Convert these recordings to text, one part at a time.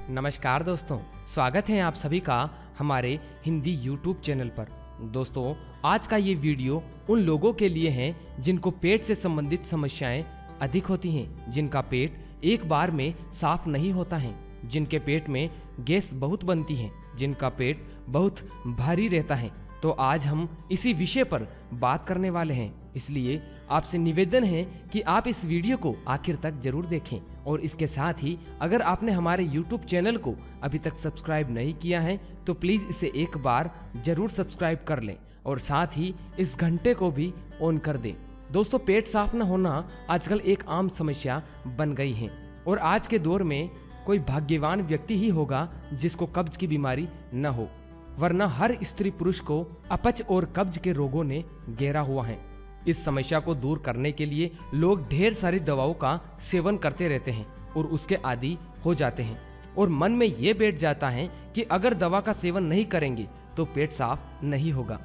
नमस्कार दोस्तों, स्वागत है आप सभी का हमारे हिंदी YouTube चैनल पर। दोस्तों, आज का ये वीडियो उन लोगों के लिए है जिनको पेट से संबंधित समस्याएं अधिक होती हैं, जिनका पेट एक बार में साफ नहीं होता है, जिनके पेट में गैस बहुत बनती है, जिनका पेट बहुत भारी रहता है। तो आज हम इसी विषय पर बात करने वाले हैं, इसलिए आपसे निवेदन है कि आप इस वीडियो को आखिर तक जरूर देखें और इसके साथ ही अगर आपने हमारे YouTube चैनल को अभी तक सब्सक्राइब नहीं किया है तो प्लीज़ इसे एक बार जरूर सब्सक्राइब कर लें और साथ ही इस घंटे को भी ऑन कर दें। दोस्तों, पेट साफ न होना आजकल एक आम समस्या बन गई है और आज के दौर में कोई भाग्यवान व्यक्ति ही होगा जिसको कब्ज की बीमारी न हो, वरना हर स्त्री पुरुष को अपच और कब्ज के रोगों ने घेरा हुआ है। इस समस्या को दूर करने के लिए लोग ढेर सारी दवाओं का सेवन करते रहते हैं और उसके आदी हो जाते हैं और मन में ये बैठ जाता है कि अगर दवा का सेवन नहीं करेंगे तो पेट साफ नहीं होगा।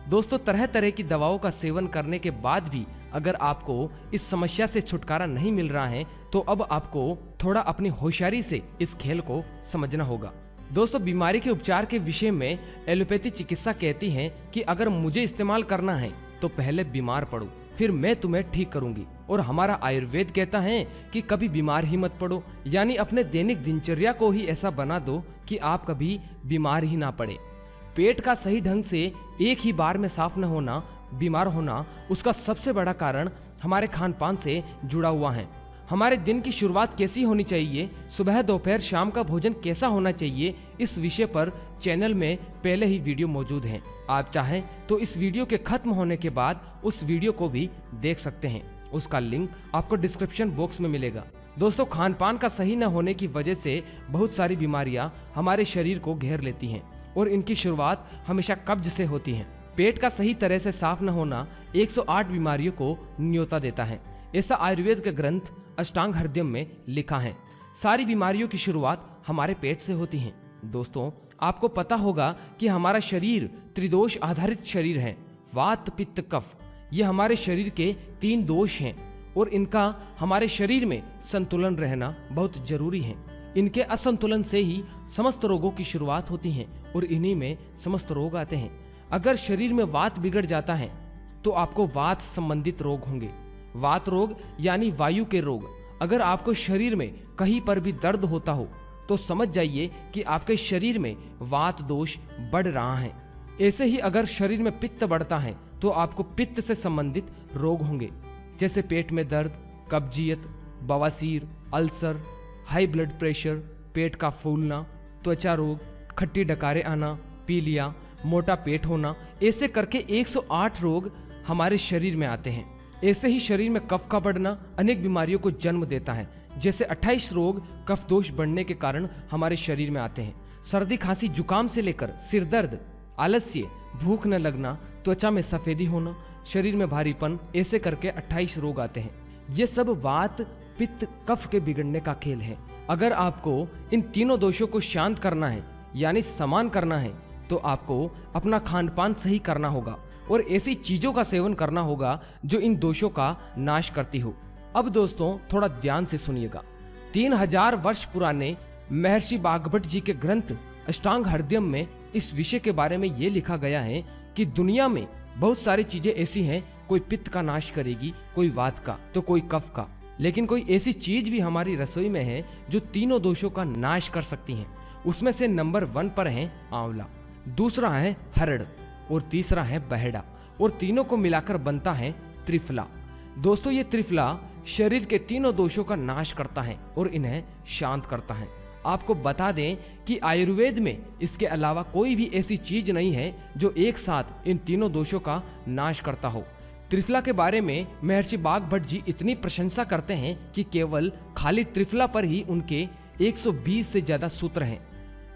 दोस्तों, तरह तरह की दवाओं का सेवन करने के बाद भी अगर आपको इस समस्या से छुटकारा नहीं मिल रहा है तो अब आपको थोड़ा अपनी होशियारी से इस खेल को समझना होगा। दोस्तों, बीमारी के उपचार के विषय में एलोपैथी चिकित्सा कहती है कि अगर मुझे इस्तेमाल करना है तो पहले बीमार पड़ो, फिर मैं तुम्हें ठीक करूंगी। और हमारा आयुर्वेद कहता है कि कभी बीमार ही मत पड़ो, यानी अपने दैनिक दिनचर्या को ही ऐसा बना दो कि आप कभी बीमार ही ना पड़े। पेट का सही ढंग से एक ही बार में साफ न होना, बीमार होना, उसका सबसे बड़ा कारण हमारे खान पान से जुड़ा हुआ है। हमारे दिन की शुरुआत कैसी होनी चाहिए, सुबह दोपहर शाम का भोजन कैसा होना चाहिए, इस विषय पर चैनल में पहले ही वीडियो मौजूद है। आप चाहें तो इस वीडियो के खत्म होने के बाद उस वीडियो को भी देख सकते हैं, उसका लिंक आपको डिस्क्रिप्शन बॉक्स में मिलेगा। दोस्तों, खान पान का सही न होने की वजह से बहुत सारी बीमारियां हमारे शरीर को घेर लेती हैं और इनकी शुरुआत हमेशा कब्ज से होती है। पेट का सही तरह से साफ न होना 108 बीमारियों को न्योता देता है, ऐसा आयुर्वेद के ग्रंथ अष्टांग हृदय में लिखा है। सारी बीमारियों की शुरुआत हमारे पेट से होती है। दोस्तों, आपको पता होगा कि हमारा शरीर त्रिदोष आधारित शरीर है। वात पित्त कफ, ये हमारे शरीर के 3 दोष हैं और इनका हमारे शरीर में संतुलन रहना बहुत जरूरी है। इनके असंतुलन से ही समस्त रोगों की शुरुआत होती है और इन्हीं में समस्त रोग आते हैं। अगर शरीर में वात बिगड़ जाता है तो आपको वात संबंधित रोग होंगे। वात रोग यानी वायु के रोग। अगर आपको शरीर में कहीं पर भी दर्द होता हो तो समझ जाइए कि आपके शरीर में वात दोष बढ़ रहा है। ऐसे ही अगर शरीर में पित्त बढ़ता है तो आपको पित्त से संबंधित रोग होंगे, जैसे पेट में दर्द, कब्जियत, बवासीर, अल्सर, हाई ब्लड प्रेशर, पेट का फूलना, त्वचा रोग, खट्टी डकारें आना, पीलिया, मोटा पेट होना। ऐसे करके 108 रोग हमारे शरीर में आते हैं। ऐसे ही शरीर में कफ का बढ़ना अनेक बीमारियों को जन्म देता है, जैसे 28 रोग कफ दोष बढ़ने के कारण हमारे शरीर में आते हैं। सर्दी खांसी जुकाम से लेकर सिर दर्द, आलस्य, भूख न लगना, त्वचा में सफेदी होना, शरीर में भारीपन, ऐसे करके 28 रोग आते हैं। ये सब वात पित्त कफ के बिगड़ने का खेल है। अगर आपको इन तीनों दोषों को शांत करना है यानी समान करना है तो आपको अपना खान पान सही करना होगा और ऐसी चीजों का सेवन करना होगा जो इन दोषों का नाश करती हो। अब दोस्तों, थोड़ा ध्यान से सुनिएगा। 3000 वर्ष पुराने महर्षि बागभट्ट जी के ग्रंथ अष्टांग हृदय में इस विषय के बारे में ये लिखा गया है कि दुनिया में बहुत सारी चीजें ऐसी हैं, कोई पित्त का नाश करेगी, कोई वात का तो कोई कफ का, लेकिन कोई ऐसी चीज भी हमारी रसोई में है जो तीनों दोषों का नाश कर सकती है। उसमें से नंबर 1 पर है आंवला, दूसरा है हरड़ और तीसरा है बहेड़ा और तीनों को मिलाकर बनता है त्रिफला। दोस्तों, ये त्रिफला शरीर के तीनों दोषों का नाश करता है और इन्हें शांत करता है। आपको बता दें कि आयुर्वेद में इसके अलावा कोई भी ऐसी चीज नहीं है जो एक साथ इन तीनों दोषों का नाश करता हो। त्रिफला के बारे में महर्षि बागभट्ट जी इतनी प्रशंसा करते हैं कि केवल खाली त्रिफला पर ही उनके 120 से ज्यादा सूत्र हैं,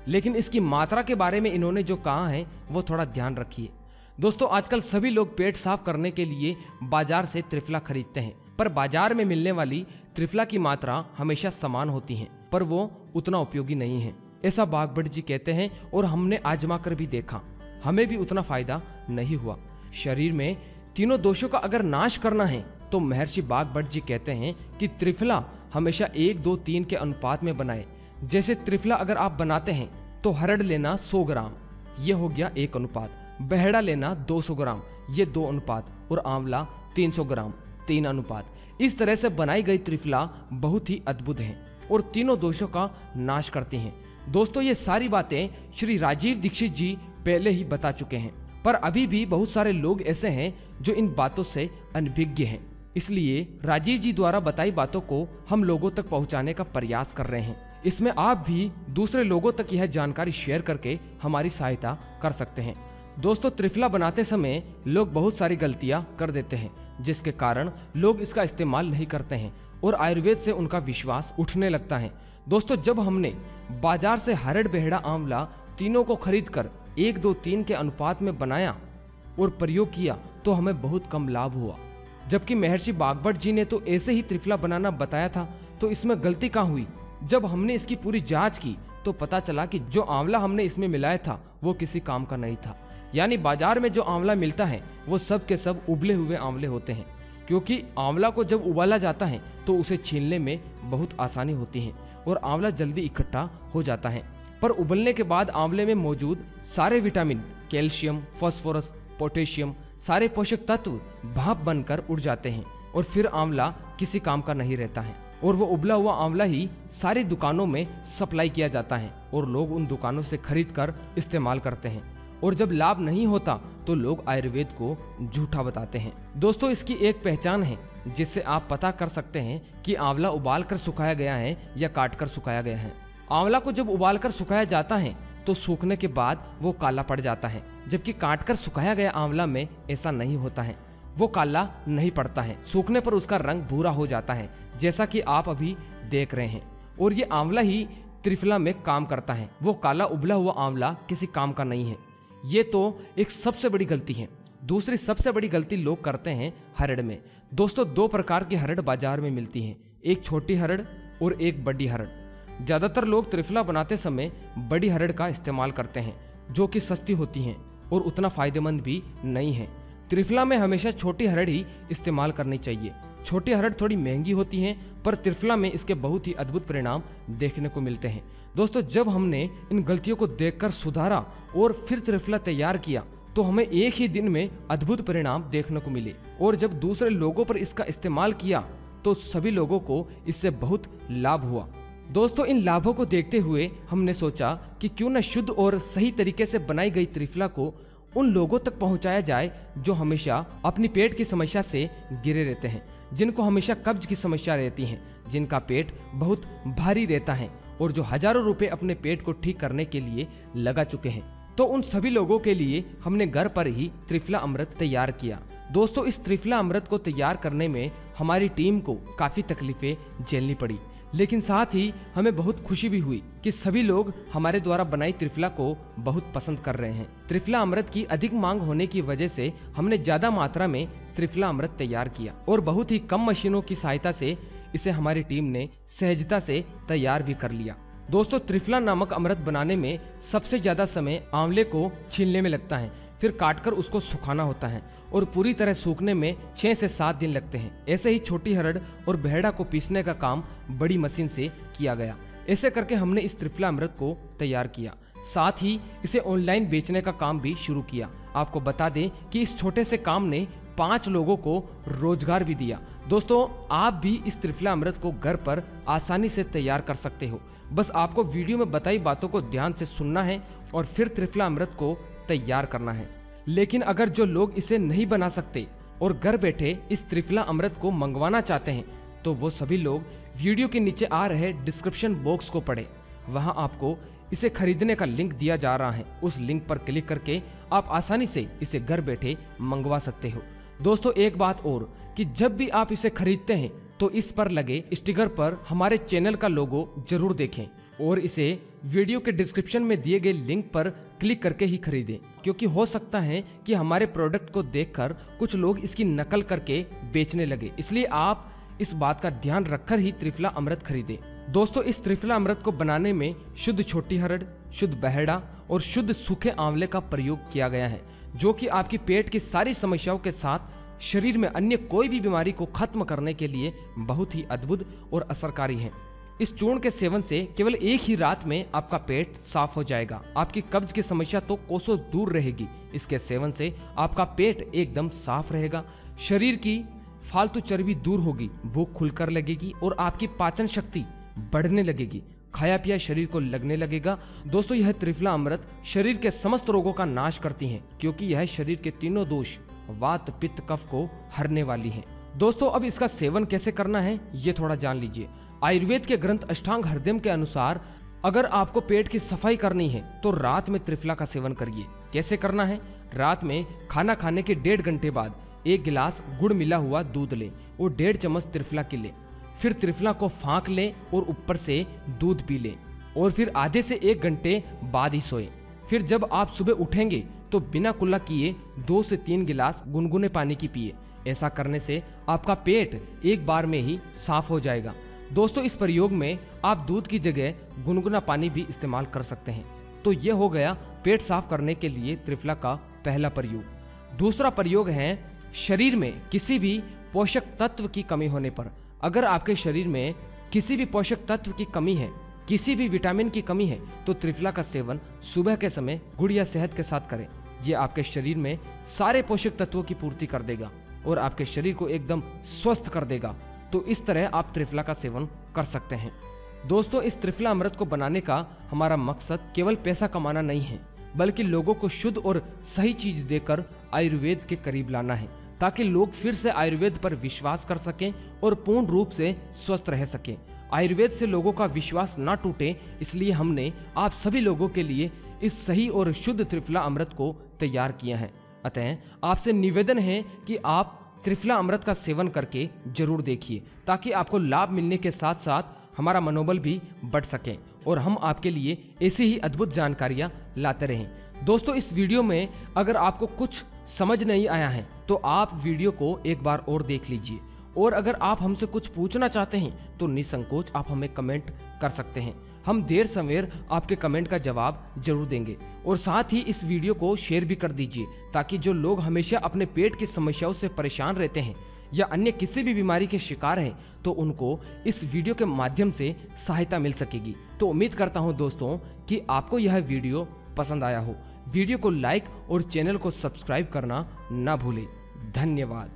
लेकिन इसकी मात्रा के बारे में इन्होंने जो कहा है वो थोड़ा ध्यान रखिए। दोस्तों, आजकल सभी लोग पेट साफ करने के लिए बाजार से त्रिफला खरीदते हैं, पर बाजार में मिलने वाली त्रिफला की मात्रा हमेशा समान होती है, पर वो उतना उपयोगी नहीं है, ऐसा बागभट्ट जी कहते हैं और हमने आजमा कर भी देखा, हमें भी उतना फायदा नहीं हुआ। शरीर में तीनों दोषों का अगर नाश करना है तो महर्षि बागभट्ट जी कहते हैं कि त्रिफला हमेशा 1, 2, 3 के अनुपात में बनाए, जैसे त्रिफला अगर आप बनाते हैं तो हरड़ लेना 100 ग्राम, ये हो गया 1 अनुपात, बहेड़ा लेना 200 ग्राम, ये 2 अनुपात, और आंवला 300 ग्राम 3 अनुपात। इस तरह से बनाई गई त्रिफला बहुत ही अद्भुत है और तीनों दोषों का नाश करती हैं। दोस्तों ये सारी बातें श्री राजीव दीक्षित जी पहले ही बता चुके हैं, पर अभी भी बहुत सारे लोग ऐसे हैं जो इन बातों से अनभिज्ञ हैं। इसलिए राजीव जी द्वारा बताई बातों को हम लोगों तक पहुंचाने का प्रयास कर रहे हैं। इसमें आप भी दूसरे लोगों तक यह जानकारी शेयर करके हमारी सहायता कर सकते हैं। दोस्तों त्रिफला बनाते समय लोग बहुत सारी गलतियां कर देते हैं, जिसके कारण लोग इसका इस्तेमाल नहीं करते हैं और आयुर्वेद से उनका विश्वास उठने लगता है। दोस्तों जब हमने बाजार से हरड़, बहेड़ा, आंवला तीनों को खरीद कर 1, 2, 3 के अनुपात में बनाया और प्रयोग किया तो हमें बहुत कम लाभ हुआ, जबकि महर्षि बागभट्ट जी ने तो ऐसे ही त्रिफला बनाना बताया था। तो इसमें गलती कहाँ हुई? जब हमने इसकी पूरी जांच की तो पता चला कि जो आंवला हमने इसमें मिलाया था वो किसी काम का नहीं था। यानी बाजार में जो आंवला मिलता है वो सब के सब उबले हुए आंवले होते हैं, क्योंकि आंवला को जब उबाला जाता है तो उसे छीलने में बहुत आसानी होती है और आंवला जल्दी इकट्ठा हो जाता है। पर उबलने के बाद आंवले में मौजूद सारे विटामिन, कैल्शियम, फास्फोरस, पोटेशियम, सारे पोषक तत्व भाप बनकर उड़ जाते हैं और फिर आंवला किसी काम का नहीं रहता है और वो उबला हुआ आंवला ही सारी दुकानों में सप्लाई किया जाता है और लोग उन दुकानों से खरीद कर इस्तेमाल करते हैं। और जब लाभ नहीं होता तो लोग आयुर्वेद को झूठा बताते हैं। दोस्तों इसकी एक पहचान है जिससे आप पता कर सकते हैं कि आंवला उबाल कर सुखाया गया है या काट कर सुखाया गया है। आंवला को जब उबाल कर सुखाया जाता है तो सूखने के बाद वो काला पड़ जाता है, जबकि काट कर सुखाया गया आंवला में ऐसा नहीं होता है, वो काला नहीं पड़ता है। सूखने पर उसका रंग भूरा हो जाता है, जैसा कि आप अभी देख रहे हैं। और ये आंवला ही त्रिफला में काम करता है, वो काला उबला हुआ आंवला किसी काम का नहीं है। ये तो एक सबसे बड़ी गलती है। दूसरी सबसे बड़ी गलती लोग करते हैं हरड़ में। दोस्तों 2 प्रकार की हरड़ बाजार में मिलती हैं, एक छोटी हरड़ और एक बड़ी हरड़। ज्यादातर लोग त्रिफला बनाते समय बड़ी हरड़ का इस्तेमाल करते हैं, जो कि सस्ती होती हैं और उतना फायदेमंद भी नहीं है। त्रिफला में हमेशा छोटी हरड़ ही इस्तेमाल करनी चाहिए। छोटी हरड़ थोड़ी महंगी होती हैं, पर त्रिफला में इसके बहुत ही अद्भुत परिणाम देखने को मिलते हैं। दोस्तों जब हमने इन गलतियों को देखकर सुधारा और फिर त्रिफला तैयार किया तो हमें एक ही दिन में अद्भुत परिणाम देखने को मिले। और जब दूसरे लोगों पर इसका इस्तेमाल किया तो सभी लोगों को इससे बहुत लाभ हुआ। दोस्तों इन लाभों को देखते हुए हमने सोचा कि क्यों न शुद्ध और सही तरीके से बनाई गई त्रिफला को उन लोगों तक पहुंचाया जाए जो हमेशा अपनी पेट की समस्या से घिरे रहते हैं, जिनको हमेशा कब्ज की समस्या रहती है, जिनका पेट बहुत भारी रहता है और जो हजारों रुपए अपने पेट को ठीक करने के लिए लगा चुके हैं। तो उन सभी लोगों के लिए हमने घर पर ही त्रिफला अमृत तैयार किया। दोस्तों इस त्रिफला अमृत को तैयार करने में हमारी टीम को काफी तकलीफें झेलनी पड़ी, लेकिन साथ ही हमें बहुत खुशी भी हुई कि सभी लोग हमारे द्वारा बनाई त्रिफला को बहुत पसंद कर रहे हैं। त्रिफला अमृत की अधिक मांग होने की वजह से हमने ज्यादा मात्रा में त्रिफला अमृत तैयार किया और बहुत ही कम मशीनों की सहायता से इसे हमारी टीम ने सहजता से तैयार भी कर लिया। दोस्तों त्रिफला नामक अमृत बनाने में सबसे ज्यादा समय आंवले को छीलने में लगता है, फिर काटकर उसको सुखाना होता है और पूरी तरह सूखने में 6 से 7 दिन लगते हैं। ऐसे ही छोटी हरड़ और बहेड़ा को पीसने का काम बड़ी मशीन से किया गया। ऐसे करके हमने इस त्रिफला अमृत को तैयार किया, साथ ही इसे ऑनलाइन बेचने का काम भी शुरू किया। आपको बता दें कि इस छोटे से काम ने 5 लोगों को रोजगार भी दिया। दोस्तों आप भी इस त्रिफला अमृत को घर पर आसानी से तैयार कर सकते हो। बस आपको वीडियो में बताई बातों को ध्यान से सुनना है और फिर त्रिफला अमृत को तैयार करना है। लेकिन अगर जो लोग इसे नहीं बना सकते और घर बैठे इस त्रिफला अमृत को मंगवाना चाहते हैं तो वो सभी लोग वीडियो के नीचे आ रहे डिस्क्रिप्शन बॉक्स को पढ़ें। वहां आपको इसे खरीदने का लिंक दिया जा रहा है। उस लिंक पर क्लिक करके आप आसानी से इसे घर बैठे मंगवा सकते हो। दोस्तों एक बात और कि जब भी आप इसे खरीदते हैं तो इस पर लगे स्टिकर पर हमारे चैनल का लोगो जरूर देखें और इसे वीडियो के डिस्क्रिप्शन में दिए गए लिंक पर क्लिक करके ही खरीदें, क्योंकि हो सकता है कि हमारे प्रोडक्ट को देखकर कुछ लोग इसकी नकल करके बेचने लगे। इसलिए आप इस बात का ध्यान रखकर ही त्रिफला अमृत खरीदें। दोस्तों इस त्रिफला अमृत को बनाने में शुद्ध छोटी हरड़, शुद्ध बहेड़ा और शुद्ध सूखे आंवले का प्रयोग किया गया है, जो कि आपकी पेट की सारी समस्याओं के साथ शरीर में अन्य कोई भी बीमारी को खत्म करने के लिए बहुत ही अद्भुत और असरकारी है। इस चूर्ण के सेवन से केवल एक ही रात में आपका पेट साफ हो जाएगा। आपकी कब्ज की समस्या तो कोसों दूर रहेगी। इसके सेवन से आपका पेट एकदम साफ रहेगा, शरीर की फालतू चर्बी दूर होगी, भूख खुलकर लगेगी और आपकी पाचन शक्ति बढ़ने लगेगी, खाया पिया शरीर को लगने लगेगा। दोस्तों, यह त्रिफला अमृत शरीर के समस्त रोगों का नाश करती है, क्योंकि यह शरीर के तीनों दोष वात पित्त कफ को हरने वाली है। दोस्तों, अब इसका सेवन कैसे करना है ये थोड़ा जान लीजिए। आयुर्वेद के ग्रंथ अष्टांग हृदय के अनुसार अगर आपको पेट की सफाई करनी है तो रात में त्रिफला का सेवन करिए। कैसे करना है? रात में खाना खाने के 1.5 घंटे बाद 1 गिलास गुड़ मिला हुआ दूध लें और 1.5 चम्मच त्रिफला की लें। फिर त्रिफला को फाँक लें और ऊपर से दूध पी लें और फिर आधे से 1 घंटे बाद ही सोएं। फिर जब आप सुबह उठेंगे तो बिना कुल्ला किए 2 से 3 गिलास गुनगुने पानी की पिए। ऐसा करने से आपका पेट एक बार में ही साफ हो जाएगा। दोस्तों, इस प्रयोग में आप दूध की जगह गुनगुना पानी भी इस्तेमाल कर सकते हैं। तो ये हो गया पेट साफ करने के लिए त्रिफला का पहला प्रयोग। दूसरा प्रयोग है शरीर में किसी भी पोषक तत्व की कमी होने पर। अगर आपके शरीर में किसी भी पोषक तत्व की कमी है, किसी भी विटामिन की कमी है, तो त्रिफला का सेवन सुबह के समय गुड़ या शहद के साथ करें। ये आपके शरीर में सारे पोषक तत्वों की पूर्ति कर देगा और आपके शरीर को एकदम स्वस्थ कर देगा। तो इस तरह आप त्रिफला का सेवन कर सकते हैं। दोस्तों, इस त्रिफला अमृत को बनाने का हमारा मकसद केवल पैसा कमाना नहीं है, बल्कि लोगों को शुद्ध और सही चीज देकर आयुर्वेद के करीब लाना है, ताकि लोग फिर से आयुर्वेद पर विश्वास कर सकें और पूर्ण रूप से स्वस्थ रह सकें। आयुर्वेद से लोगों का विश्वास ना टूटे, इसलिए हमने आप सभी लोगों के लिए इस सही और शुद्ध त्रिफला अमृत को तैयार किया है। अतः आपसे निवेदन है कि आप त्रिफला अमृत का सेवन करके जरूर देखिए, ताकि आपको लाभ मिलने के साथ साथ हमारा मनोबल भी बढ़ सके और हम आपके लिए ऐसी ही अद्भुत जानकारियां लाते रहें। दोस्तों, इस वीडियो में अगर आपको कुछ समझ नहीं आया है तो आप वीडियो को एक बार और देख लीजिए, और अगर आप हमसे कुछ पूछना चाहते हैं तो निसंकोच आप हमें कमेंट कर सकते हैं। हम देर सवेर आपके कमेंट का जवाब जरूर देंगे। और साथ ही इस वीडियो को शेयर भी कर दीजिए, ताकि जो लोग हमेशा अपने पेट की समस्याओं से परेशान रहते हैं या अन्य किसी भी बीमारी के शिकार हैं, तो उनको इस वीडियो के माध्यम से सहायता मिल सकेगी। तो उम्मीद करता हूं दोस्तों कि आपको यह वीडियो पसंद आया हो। वीडियो को लाइक और चैनल को सब्सक्राइब करना ना भूलें। धन्यवाद।